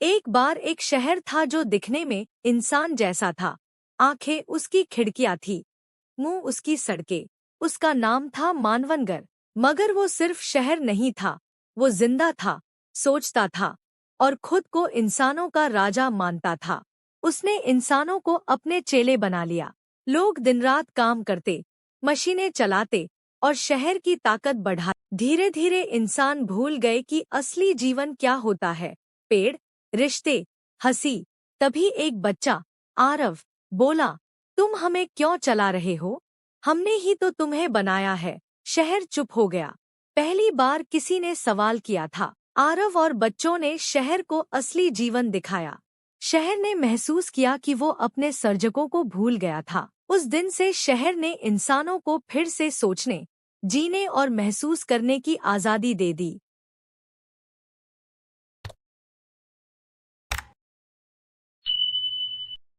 एक बार एक शहर था जो दिखने में इंसान जैसा था। आंखें उसकी खिड़कियां थी, मुंह उसकी सड़कें। उसका नाम था मानवनगर। मगर वो सिर्फ शहर नहीं था, वो जिंदा था, सोचता था और खुद को इंसानों का राजा मानता था। उसने इंसानों को अपने चेले बना लिया। लोग दिन रात काम करते, मशीनें चलाते और शहर की ताकत बढ़ा। धीरे धीरे इंसान भूल गए कि असली जीवन क्या होता है। पेड़, रिश्ते, हंसी। तभी एक बच्चा, आरव, बोला, तुम हमें क्यों चला रहे हो? हमने ही तो तुम्हें बनाया है। शहर चुप हो गया। पहली बार किसी ने सवाल किया था। आरव और बच्चों ने शहर को असली जीवन दिखाया। शहर ने महसूस किया कि वो अपने सर्जकों को भूल गया था। उस दिन से शहर ने इंसानों को फिर से सोचने, जीने और महसूस करने की आज़ादी दे दी।